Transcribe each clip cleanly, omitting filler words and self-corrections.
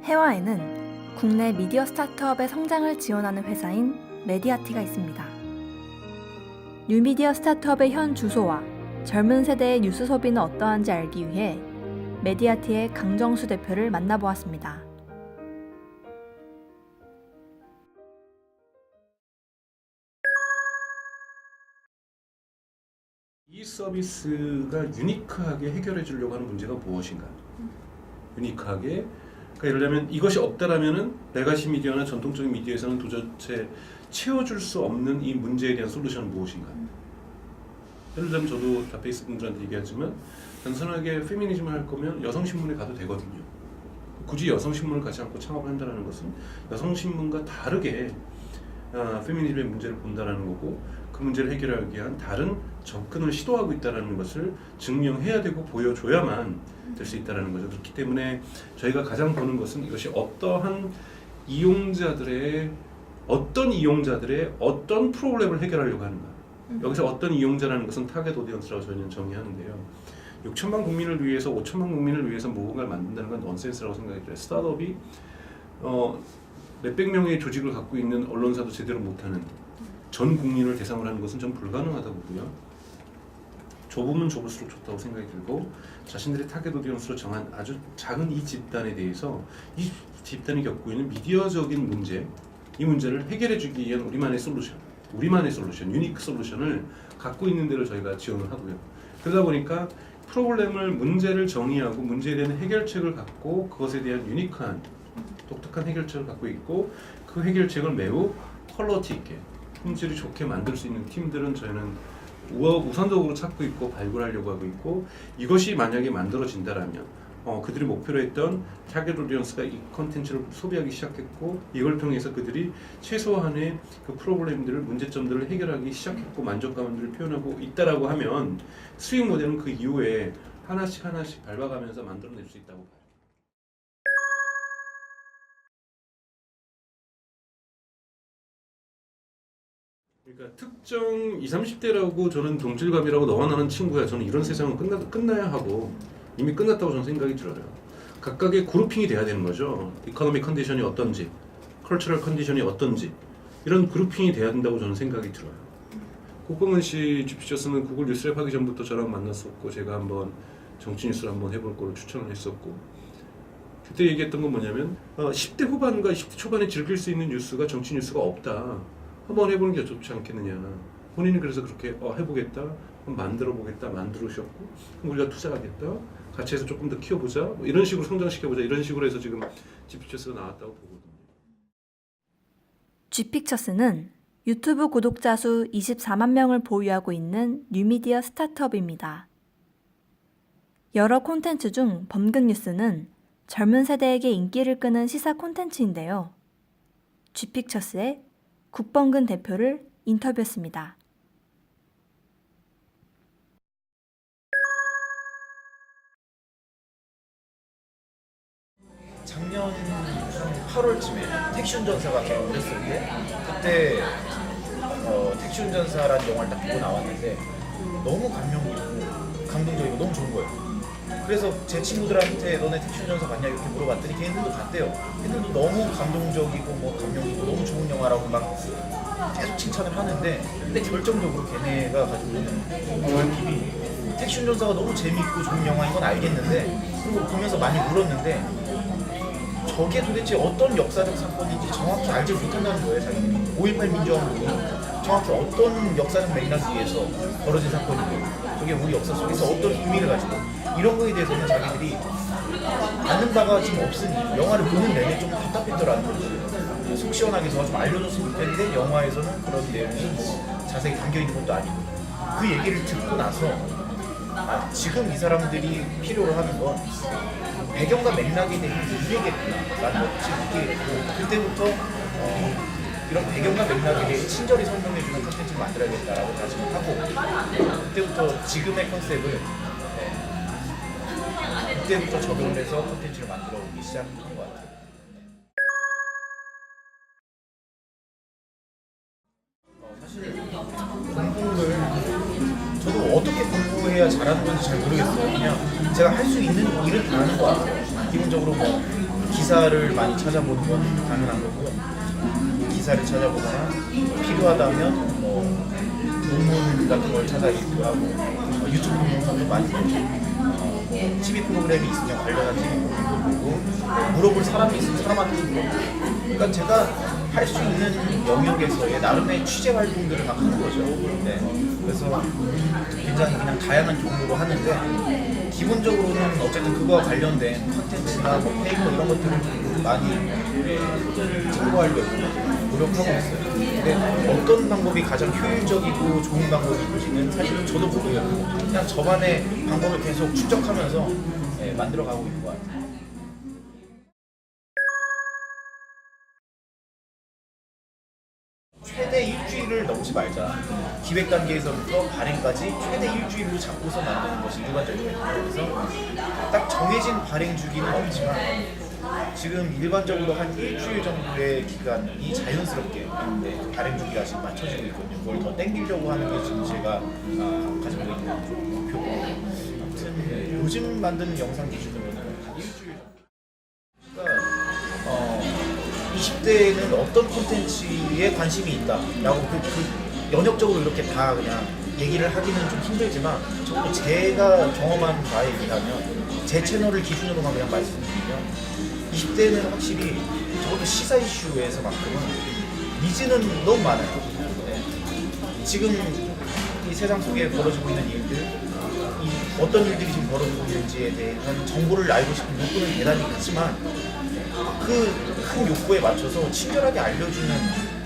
해와에는 국내 미디어 스타트업의 성장을 지원하는 회사인 메디아티가 있습니다. 뉴미디어 스타트업의 현 주소와 젊은 세대의 뉴스 소비는 어떠한지 알기 위해 메디아티의 강정수 대표를 만나보았습니다. 이 서비스가 유니크하게 해결해 주려고 하는 문제가 무엇인가? 유니크하게. 그러니까 예를 들면 이것이 없다라면은 레가시 미디어나 전통적인 미디어에서는 도대체 채워줄 수 없는 이 문제에 대한 솔루션은 무엇인가? 예를 들면 저도 다페이스 분들한테 얘기하지만 단순하게 페미니즘을 할 거면 여성신문에 가도 되거든요. 굳이 여성신문을 가지 않고 창업을 한다는 것은 여성신문과 다르게 페미니즘의 문제를 본다는 거고 그 문제를 해결하기 위한 다른 접근을 시도하고 있다는 것을 증명해야 되고 보여줘야만 될 수 있다는 거죠. 그렇기 때문에 저희가 가장 보는 것은 이것이 어떤 이용자들의 어떤 프로블렘을 해결하려고 하는가. 여기서 어떤 이용자라는 것은 타겟 오디언스라고 저희는 정의하는데요. 6천만 국민을 위해서 5천만 국민을 위해서 무언가를 만든다는 건 넌센스라고 생각이 들어요. 스타트업이 몇백 명의 조직을 갖고 있는 언론사도 제대로 못하는 전 국민을 대상으로 하는 것은 좀 불가능하다고 보고요. 좁으면 좁을수록 좋다고 생각이 들고 자신들의 타겟 오디언스로 정한 아주 작은 이 집단에 대해서 이 집단이 겪고 있는 미디어적인 문제, 이 문제를 해결해 주기 위한 우리만의 솔루션, 유니크 솔루션을 갖고 있는 데를 저희가 지원을 하고요. 그러다 보니까 문제를 정의하고 문제에 대한 해결책을 갖고 그것에 대한 유니크한 독특한 해결책을 갖고 있고 그 해결책을 매우 퀄리티 있게 품질이 좋게 만들 수 있는 팀들은 저희는 우선적으로 찾고 있고 발굴하려고 하고 있고 이것이 만약에 만들어진다라면 그들이 목표로 했던 타겟 오디언스가 이 컨텐츠를 소비하기 시작했고 이걸 통해서 그들이 최소한의 그 프로블렘들을 문제점들을 해결하기 시작했고 만족감을 표현하고 있다라고 하면 수익 모델은 그 이후에 하나씩 밟아가면서 만들어낼 수 있다고 봐요. 그러니까 특정 20, 30대라고 저는 동질감이라고 너와 나는 친구야. 저는 이런 세상은 끝나야 하고 이미 끝났다고 저는 생각이 들어요. 각각의 그룹핑이 돼야 되는 거죠. 이코노믹 컨디션이 어떤지, 컬처럴 컨디션이 어떤지 이런 그룹핑이 돼야 된다고 저는 생각이 들어요. 고금은 씨 GP저스는 구글 뉴스랩 하기 전부터 저랑 만났었고 제가 한번 정치 뉴스를 한번 해볼 거로 추천을 했었고 그때 얘기했던 건 뭐냐면 10대 후반과 20대 초반에 즐길 수 있는 뉴스가 정치 뉴스가 없다. 한번 해보는 게 좋지 않겠느냐. 본인은 그래서 그렇게 해보겠다, 만들어보겠다, 만들으셨고 우리가 투자하겠다, 같이 해서 조금 더 키워보자, 뭐 이런 식으로 성장시켜보자, 이런 식으로 해서 지금 G픽처스가 나왔다고 보거든요. G픽처스는 유튜브 구독자 수 24만 명을 보유하고 있는 뉴미디어 스타트업입니다. 여러 콘텐츠 중 범근 뉴스는 젊은 세대에게 인기를 끄는 시사 콘텐츠인데요. G픽처스의 국범근 대표를 인터뷰했습니다. 작년 한 8월쯤에 택시 운전사가 개봉을 했을 때 그때 택시 운전사라는 영화를 딱 보고 나왔는데 너무 감명 깊고 감동적이고 너무 좋은 거예요. 그래서 제 친구들한테 너네 택시 운전사 봤냐 이렇게 물어봤더니 걔네들도 봤대요. 걔네들도 너무 감동적이고 뭐 감명 깊고 너무 좋은 영화라고 막 계속 칭찬을 하는데 근데 결정적으로 걔네가 가지고 있는 결핍이 택시 운전사가 너무 재밌고 좋은 영화인 건 알겠는데 그리고 보면서 많이 울었는데 저게 도대체 어떤 역사적 사건인지 정확히 알지 못한다는 거예요, 자기들이. 5.18 민주화운동이 정확히 어떤 역사적 맥락 위에서 벌어진 사건이고 저게 우리 역사 속에서 어떤 의미를 가지고 이런 거에 대해서는 자기들이 아는 바가 지금 없으니 영화를 보는 내내 좀 답답했더라는 거죠. 속 시원하게 더 좀 알려줬으면 좋겠는데 영화에서는 그런 내용이 뭐 자세히 담겨있는 것도 아니고 그 얘기를 듣고 나서 지금 이 사람들이 필요로 하는 건 배경과 맥락에 대해 이해겠구나 라는 것이 느끼겠고 그때부터 이런 배경과 맥락에 대해 친절히 설명해주는 컨텐츠를 만들어야겠다라고 다짐을 하고 그때부터 지금의 컨셉을 그때부터 적용을 해서 컨텐츠를 만들어 오기 시작한 것 같아요. 사실 공부를 저도 어떻게 공부해야 잘하는 건지 잘 모르겠어요. 그냥 제가 할 수 있는 일은 다 하는 것 같아요. 기본적으로 뭐 기사를 많이 찾아보는 건 당연한 거고요. 기사를 찾아보거나 필요하다면 뭐 논문 같은 걸 찾아 읽기도 하고 유튜브 동영상도 많이 보고 뭐 TV 프로그램이 있으면 관련한 TV 프로그램도 보고 물어볼 사람이 있으면 사람한테도 물어보고 그러니까 제가 할 수 있는 영역에서의 나름의 취재 활동들을 막 하는 거죠. 네. 그래서 굉장히 그냥 다양한 종류로 하는데 기본적으로는 어쨌든 그거와 관련된 컨텐츠나 뭐 페이퍼 이런 것들을 많이 참고하려고 노력하고 있어요. 근데 어떤 방법이 가장 효율적이고 좋은 방법인지는 사실은 저도 모르겠고 그냥 저만의 방법을 계속 축적하면서 만들어가고 있는 것 같아요. 최대 일주일을 넘지 말자. 기획 단계에서부터 발행까지 최대 일주일로 잡고서 만드는 것이 일반적입니다. 그래서 딱 정해진 발행 주기는 없지만 지금 일반적으로 한 일주일 정도의 기간이 자연스럽게 발행 주기가 지금 맞춰지고 있거든요. 그걸 더 땡기려고 하는 게 지금 제가 가지고 있는 목표고 아무튼 요즘 만드는 영상 기준으로는 한 일주일 정도. 그러니까 20대에는 어떤 콘텐츠에 관심이 있다라고 그 연역적으로 이렇게 다 그냥 얘기를 하기는 좀 힘들지만 적어도 제가 경험한 바에 의하면 제 채널을 기준으로만 그냥 말씀드리면 20대는 확실히 적어도 시사 이슈에서만큼은 니즈는 너무 많아요. 네. 지금 이 세상 속에 벌어지고 있는 일들, 어떤 일들이 지금 벌어지고 있는지에 대한 정보를 알고 싶은 욕구는 대단히 크지만 그 큰 욕구에 맞춰서 친절하게 알려주는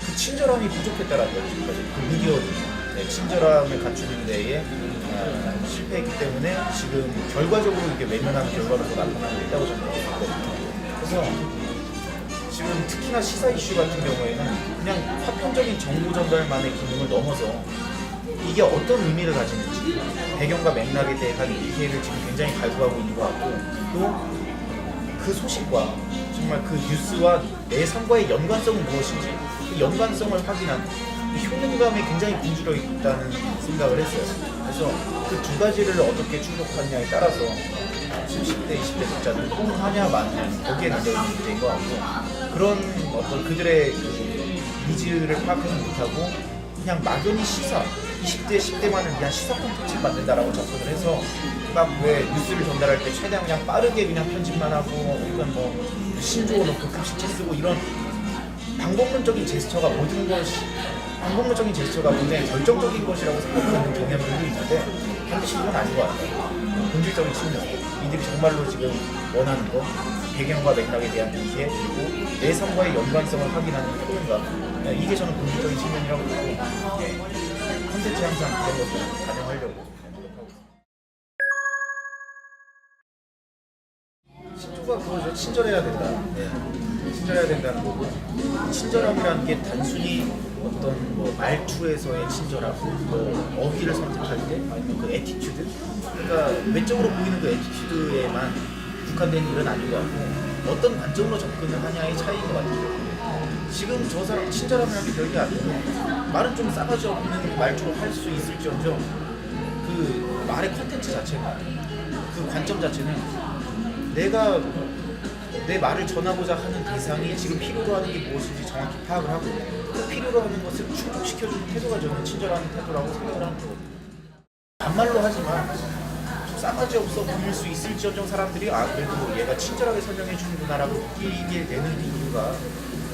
그 친절함이 부족했다라는 거죠. 지금까지 그 미디어들이 친절함을 갖추는 데에 실패했기 때문에 지금 결과적으로 이게 외면하는 결과로 나타나고 있다고 저는 생각하거든요. 그래서 지금 특히나 시사 이슈 같은 경우에는 그냥 파편적인 정보 전달만의 기능을 넘어서 이게 어떤 의미를 가지는지 배경과 맥락에 대한 이해를 지금 굉장히 갈구하고 있는 것 같고 또 그 소식과 정말 그 뉴스와 내 삶과의 연관성은 무엇인지 그 연관성을 확인하는 효능감에 굉장히 굶주려 있다는 생각을 했어요. 그래서 그 두 가지를 어떻게 충족하느냐에 따라서 10대, 20대 독자들이 호응하냐 마냐 거기에 달려있는 문제인 것 같고 그런 어떤 그들의 그 니즈를 파악하지 못하고 그냥 막연히 시사 20대, 10대만을 위한 시사 콘텐츠를 만든다라고 접근을 해서 막 왜 뉴스를 전달할 때 최대한 그냥 빠르게 그냥 편집만 하고 혹은 뭐 신조어 넣고 급식체 쓰고 이런 방법론적인 제스처가 모든 것이 방법론적인 제스처가 굉장히 결정적인 것이라고 생각하는 경향들도 있는데 반드시 그건 아닌 것 같아요. 본질적인 측면 이들이 정말로 지금 원하는 거 배경과 맥락에 대한 이해 그리고 내 삶과의 연관성을 확인하는 효능감 이게 저는 본질적인 측면이라고 보고 콘텐츠 항상 그런 것을 반영하려고 노력하고 있습니다. 신조가 그거죠. 친절해야 된다. 네. 친절해야 된다는 거고 친절함이라는 게 단순히 어떤 뭐 말투에서의 친절함, 뭐 어휘를 선택할 때 아니면 그 애티튜드 그러니까 외적으로 보이는 그 애티튜드에만 국한된 일은 아닌 것 같고 어떤 관점으로 접근을 하냐의 차이인 것 같아요. 지금 저 사람 친절함이라는 게 별게 아니고 말은 좀 싸가지 없는 말투로 할 수 있을지언정 그 말의 컨텐츠 자체가 그 관점 자체는 내가 내 말을 전하고자 하는 대상이 지금 필요로 하는 게 무엇인지 정확히 파악을 하고 그 필요로 하는 것을 충족시켜주는 태도가 저는 친절한 태도라고 생각을 하는 거거든요. 반말로 하지만 싸가지 없어 보일 수 있을지언정 사람들이 그래도 얘가 친절하게 설명해 주는구나라고 느끼게 되는 이유가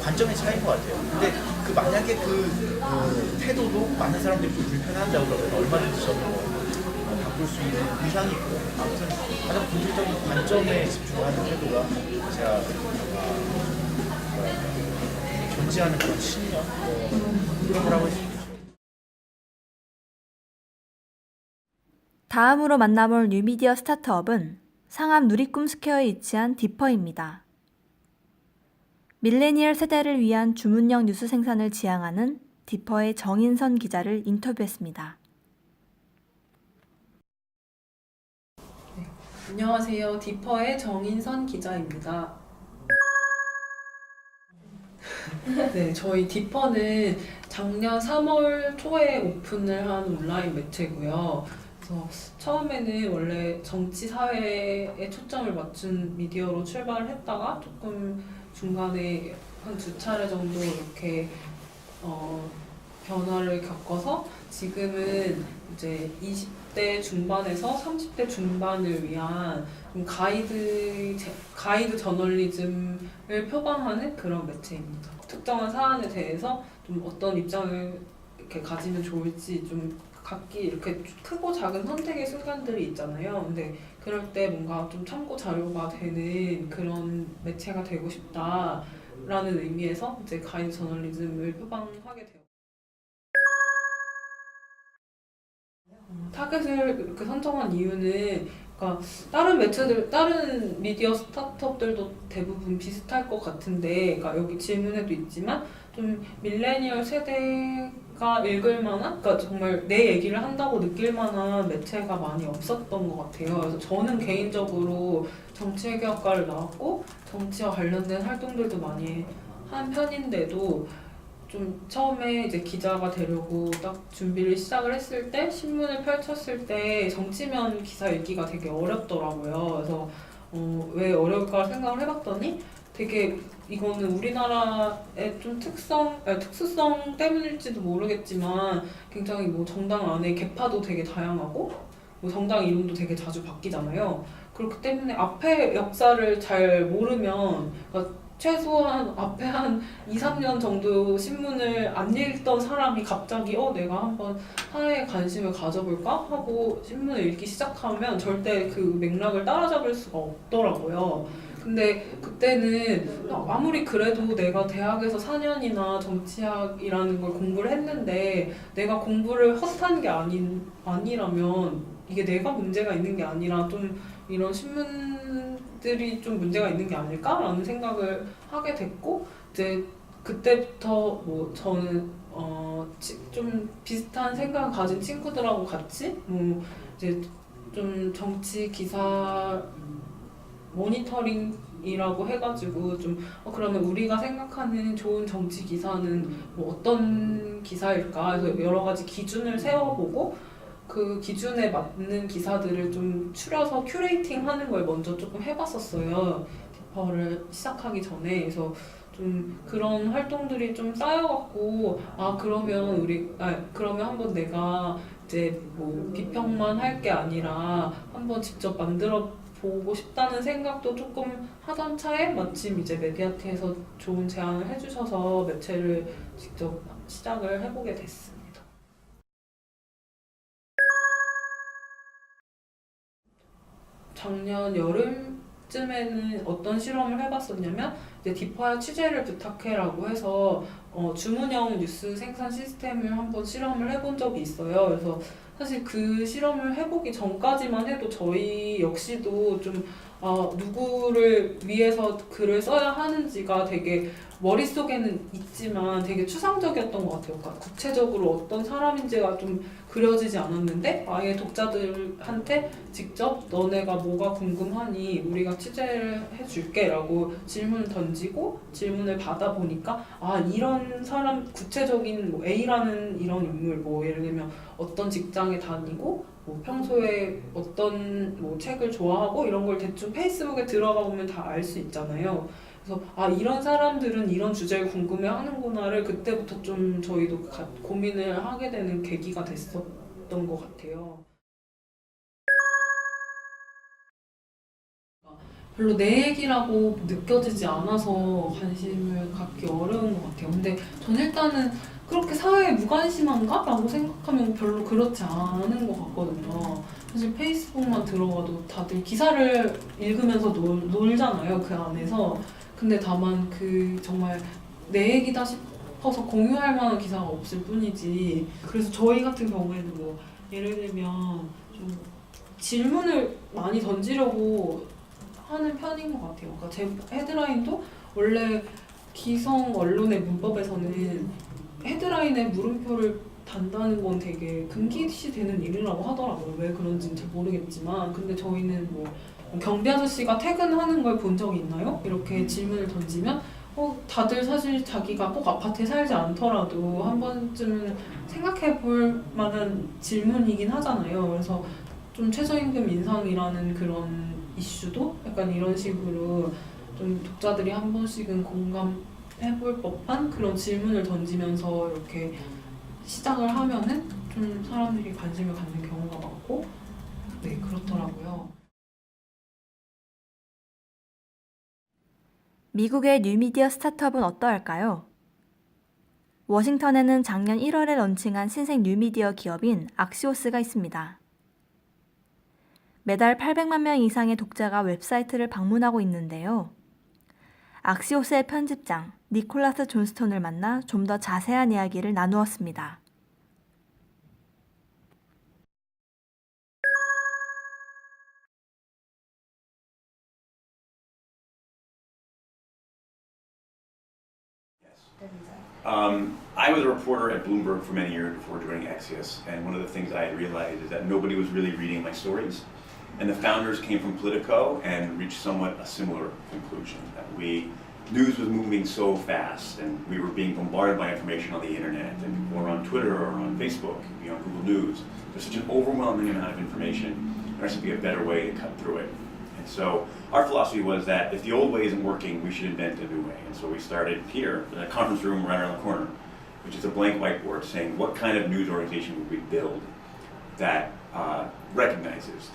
관점의 차이인 것 같아요. 근데 만약에 그 태도도 많은 사람들이 좀 불편한다고 그러면 얼마든지 저는 바꿀 수 있는 의향이 있고 아무튼 가장 본질적인 관점에 집중하는 태도가 제가 존재하는 그런 신념 그런 거라고 했습니다. 다음으로 만나볼 뉴미디어 스타트업은 상암 누리꿈 스퀘어에 위치한 디퍼입니다. 밀레니얼 세대를 위한 주문형 뉴스 생산을 지향하는 디퍼의 정인선 기자를 인터뷰했습니다. 안녕하세요. 디퍼의 정인선 기자입니다. 네, 저희 디퍼는 작년 3월 초에 오픈을 한 온라인 매체고요. 그래서 처음에는 원래 정치 사회에 초점을 맞춘 미디어로 출발을 했다가 조금 중간에 한 2차례 정도 이렇게 변화를 겪어서 지금은 이제 20대 중반에서 30대 중반을 위한 좀 가이드 저널리즘을 표방하는 그런 매체입니다. 특정한 사안에 대해서 좀 어떤 입장을 이렇게 가지면 좋을지 좀 각기 이렇게 크고 작은 선택의 순간들이 있잖아요. 근데 그럴 때 뭔가 좀 참고 자료가 되는 그런 매체가 되고 싶다라는 의미에서 이제 가이드 저널리즘을 표방하게 되었어요. 타겟을 이렇게 선정한 이유는 그러니까 다른 매체들, 다른 미디어 스타트업들도 대부분 비슷할 것 같은데, 그러니까 여기 질문에도 있지만 좀 밀레니얼 세대가 읽을 만한, 그러니까 정말 내 얘기를 한다고 느낄 만한 매체가 많이 없었던 것 같아요. 그래서 저는 개인적으로 정치외교학과를 나왔고 정치와 관련된 활동들도 많이 한 편인데도 좀 처음에 이제 기자가 되려고 딱 준비를 시작을 했을 때 신문을 펼쳤을 때 정치면 기사 읽기가 되게 어렵더라고요. 그래서 왜 어려울까 생각을 해봤더니 되게 이거는 우리나라의 좀 특수성 때문일지도 모르겠지만 굉장히 뭐 정당 안에 계파도 되게 다양하고 뭐 정당 이름도 되게 자주 바뀌잖아요. 그렇기 때문에 앞에 역사를 잘 모르면 그러니까 최소한 앞에 한 2, 3년 정도 신문을 안 읽던 사람이 갑자기 내가 한번 사회에 관심을 가져볼까? 하고 신문을 읽기 시작하면 절대 그 맥락을 따라잡을 수가 없더라고요. 근데 그때는 아무리 그래도 내가 대학에서 4년이나 정치학이라는 걸 공부를 했는데 내가 공부를 헛한 게 아니라면 이게 내가 문제가 있는 게 아니라 좀 이런 신문들이 좀 문제가 있는 게 아닐까라는 생각을 하게 됐고 이제 그때부터 뭐 저는 좀 비슷한 생각을 가진 친구들하고 같이 뭐 이제 좀 정치 기사 모니터링이라고 해가지고 좀 그러면 우리가 생각하는 좋은 정치 기사는 뭐 어떤 기사일까 해서 여러 가지 기준을 세워보고 그 기준에 맞는 기사들을 좀 추려서 큐레이팅 하는 걸 먼저 조금 해봤었어요. 디퍼를 시작하기 전에. 그래서 좀 그런 활동들이 좀 쌓여갖고 그러면 한번 내가 이제 뭐 비평만 할 게 아니라 한번 직접 만들어 보고 싶다는 생각도 조금 하던 차에 마침 이제 메디아트에서 좋은 제안을 해주셔서 매체를 직접 시작을 해보게 됐습니다. 작년 여름쯤에는 어떤 실험을 해봤었냐면 이제 디퍼야 취재를 부탁해라고 해서 주문형 뉴스 생산 시스템을 한번 실험을 해본 적이 있어요. 그래서 사실 그 실험을 해보기 전까지만 해도 저희 역시도 좀 누구를 위해서 글을 써야 하는지가 되게 머릿속에는 있지만 되게 추상적이었던 것 같아요. 그러니까 구체적으로 어떤 사람인지가 좀 그려지지 않았는데 아예 독자들한테 직접 너네가 뭐가 궁금하니 우리가 취재를 해줄게 라고 질문을 던지고 질문을 받아보니까 이런 사람 구체적인 뭐 A라는 이런 인물 뭐 예를 들면 어떤 직장에 다니고 뭐 평소에 어떤 뭐 책을 좋아하고 이런 걸 대충 페이스북에 들어가 보면 다 알 수 있잖아요. 그래서 이런 사람들은 이런 주제를 궁금해하는구나를 그때부터 좀 저희도 고민을 하게 되는 계기가 됐었던 것 같아요. 별로 내 얘기라고 느껴지지 않아서 관심을 갖기 어려운 것 같아요. 근데 전 일단은 그렇게 사회에 무관심한가? 라고 생각하면 별로 그렇지 않은 것 같거든요. 사실 페이스북만 들어가도 다들 기사를 읽으면서 놀잖아요, 그 안에서. 근데 다만 그 정말 내 얘기다 싶어서 공유할 만한 기사가 없을 뿐이지. 그래서 저희 같은 경우에는 뭐 예를 들면 좀 질문을 많이 던지려고 하는 편인 것 같아요. 그러니까 제 헤드라인도 원래 기성 언론의 문법에서는 헤드라인에 물음표를 단다는 건 되게 금기시되는 일이라고 하더라고요. 왜 그런지는 잘 모르겠지만 근데 저희는 뭐 경비 아저씨가 퇴근하는 걸 본 적이 있나요? 이렇게 질문을 던지면 다들 사실 자기가 꼭 아파트에 살지 않더라도 한 번쯤은 생각해 볼 만한 질문이긴 하잖아요. 그래서 좀 최저임금 인상이라는 그런 이슈도 약간 이런 식으로 좀 독자들이 한 번씩은 공감해 볼 법한 그런 질문을 던지면서 이렇게 시작을 하면은 좀 사람들이 관심을 갖는 경우가 많고, 네, 그렇더라고요. 미국의 뉴미디어 스타트업은 어떠할까요? 워싱턴에는 작년 1월에 런칭한 신생 뉴미디어 기업인 악시오스가 있습니다. 매달 800만 명 이상의 독자가 웹사이트를 방문하고 있는데요. 악시오스의 편집장 니콜라스 존스톤을 만나 좀 더 자세한 이야기를 나누었습니다. I was a reporter at Bloomberg for many years before joining Axios, and one of the things I had realized is that nobody was really reading my stories. And the founders came from Politico and reached somewhat a similar conclusion, that news was moving so fast, and we were being bombarded by information on the internet, and people were on Twitter or on Facebook, on Google News. There's such an overwhelming amount of information. There has to be a better way to cut through it. And so our philosophy was that if the old way isn't working, we should invent a new way. And so we started here, in a conference room right around the corner, which is a blank whiteboard saying what kind of news organization would we build that recognizes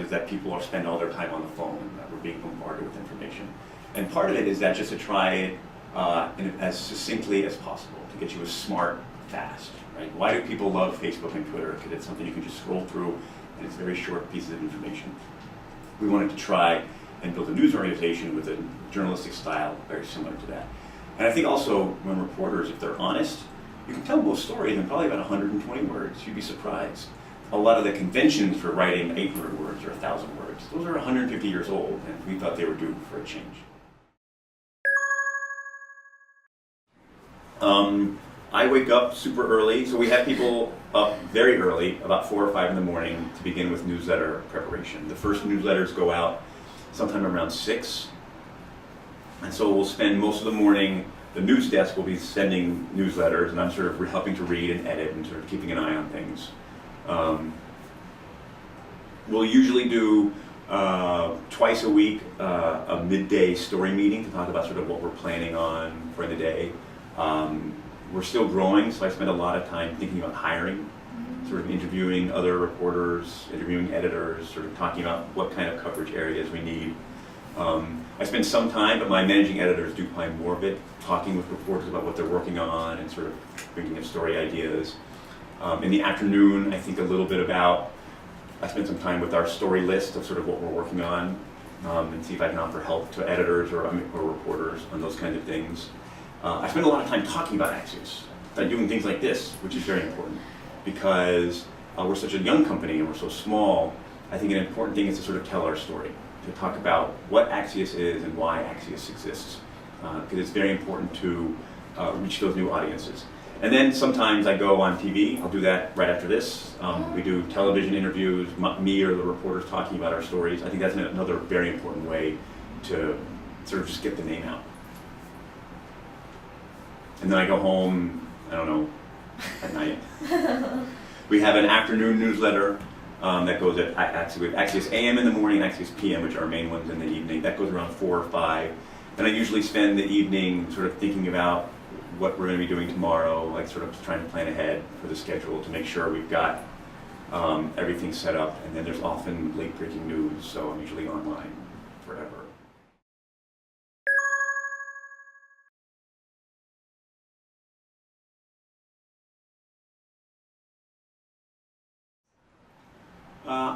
that people spend all their time on the phone, and that we're being bombarded with information. And part of it is that just to try it as succinctly as possible, to get you as smart fast. Right? Why do people love Facebook and Twitter? Because it's something you can just scroll through, and it's very short pieces of information. We wanted to try and build a news organization with a journalistic style very similar to that. And I think also when reporters, if they're honest, you can tell most stories in probably about 120 words. You'd be surprised. A lot of the conventions for writing 800 words or 1,000 words, those are 150 years old, and we thought they were due for a change. I wake up super early, so we have people up very early, about 4 or 5 in the morning, to begin with newsletter preparation. The first newsletters go out sometime around 6, and so we'll spend most of the morning, the news desk will be sending newsletters, and I'm sort of helping to read and edit and sort of keeping an eye on things. We'll usually do twice a week a midday story meeting to talk about sort of what we're planning on for the day. We're still growing, so I spend a lot of time thinking about hiring, sort of interviewing other reporters, interviewing editors, sort of talking about what kind of coverage areas we need. I spend some time, but my managing editors do probably more of it, talking with reporters about what they're working on and sort of bringing up story ideas. In the afternoon, I think a little bit about, I spend some time with our story list of sort of what we're working on and see if I can offer help to editors or reporters on those kinds of things. I spend a lot of time talking about Axios, doing things like this, which is very important because we're such a young company and we're so small. I think an important thing is to sort of tell our story, to talk about what Axios is and why Axios exists, because it's very important to reach those new audiences. And then sometimes I go on TV. I'll do that right after this. We do television interviews, me or the reporters talking about our stories. I think that's another very important way to sort of just get the name out. And then I go home, I don't know, at night. We have an afternoon newsletter that goes at Axios AM in the morning, Axios PM, which are our main ones in the evening. That goes around 4 or 5. And I usually spend the evening sort of thinking about what we're going to be doing tomorrow, like sort of trying to plan ahead for the schedule to make sure we've got everything set up. And then there's often late breaking news, so I'm usually online forever.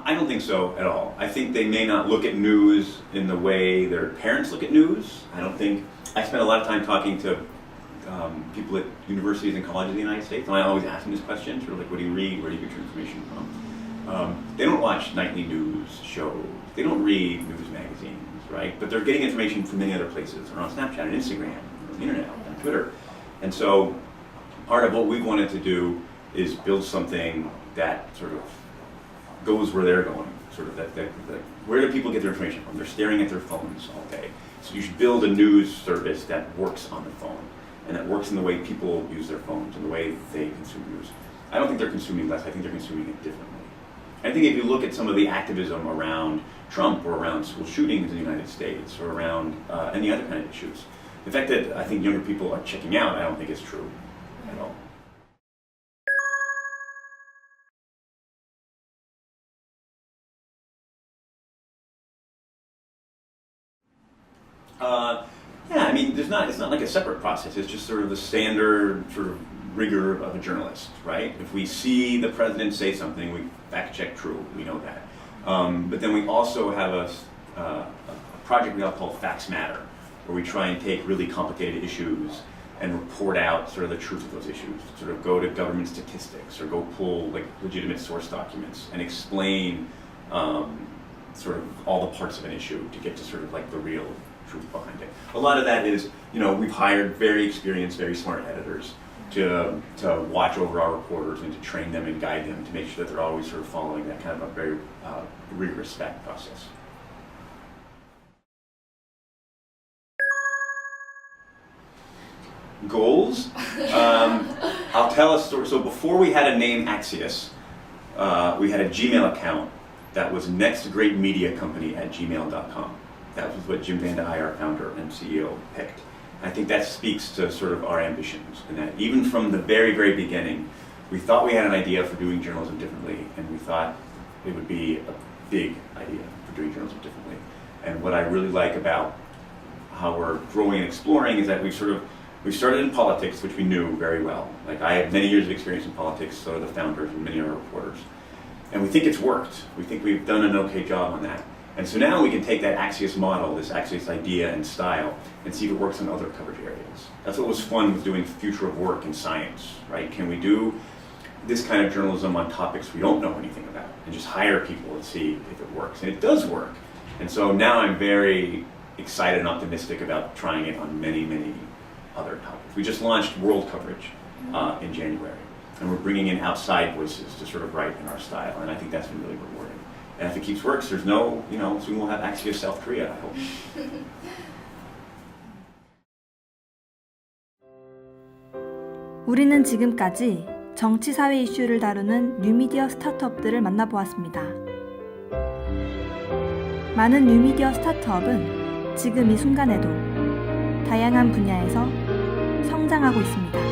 I don't think so at all. I think they may not look at news in the way their parents look at news. I spend a lot of time talking to people at universities and colleges in the United States, and I always ask them this question, sort of like, what do you read, where do you get your information from? They don't watch nightly news shows, they don't read news magazines, right? But they're getting information from many other places. They're on Snapchat and Instagram, on the internet, on Twitter. And so part of what we wanted to do is build something that sort of goes where they're going, sort of that where do people get their information from? They're staring at their phones all day. So So you should build a news service that works on the phone and that works in the way people use their phones and the way they consume news. I don't think they're consuming less. I think they're consuming it differently. I think if you look at some of the activism around Trump or around school shootings in the United States or around any other kind of issues, the fact that I think younger people are checking out, I don't think is true at all. Yeah, I mean, it's not like a separate process. It's just sort of the standard sort of rigor of a journalist, right? If we see the president say something, we fact check true. We know that. But then we also have a project we all call Facts Matter, where we try and take really complicated issues and report out sort of the truth of those issues. Sort of go to government statistics or go pull like legitimate source documents and explain sort of all the parts of an issue to get to sort of like the real truth behind it. A lot of that is, we've hired very experienced, very smart editors to watch over our reporters and to train them and guide them to make sure that they're always sort of following that kind of a very rigorous fact process. Goals? I'll tell a story. So before we had a name Axios, we had a Gmail account that was nextgreatmediacompany@gmail.com. That was what Jim Van de Eye, our founder and CEO, picked. I think that speaks to sort of our ambitions, and that even from the very, very beginning, we thought we had an idea for doing journalism differently, and we thought it would be a big idea for doing journalism differently. And what I really like about how we're growing and exploring is that we started in politics, which we knew very well. Like, I have many years of experience in politics, so do the founders and many of our reporters. And we think it's worked. We think we've done an okay job on that. And so now we can take that Axios model, this Axios idea and style, and see if it works in other coverage areas. That's what was fun with doing Future of Work in science, right? Can we do this kind of journalism on topics we don't know anything about and just hire people and see if it works? And it does work. And so now I'm very excited and optimistic about trying it on many, many other topics. We just launched world coverage in January, and we're bringing in outside voices to sort of write in our style, and I think that's been really rewarding. And if it keeps works, there's no, soon we'll have Axios South Korea, I hope. 우리는 지금까지 정치 사회 이슈를 다루는 뉴미디어 스타트업들을 만나보았습니다. 많은 뉴미디어 스타트업은 지금 이 순간에도 다양한 분야에서 성장하고 있습니다.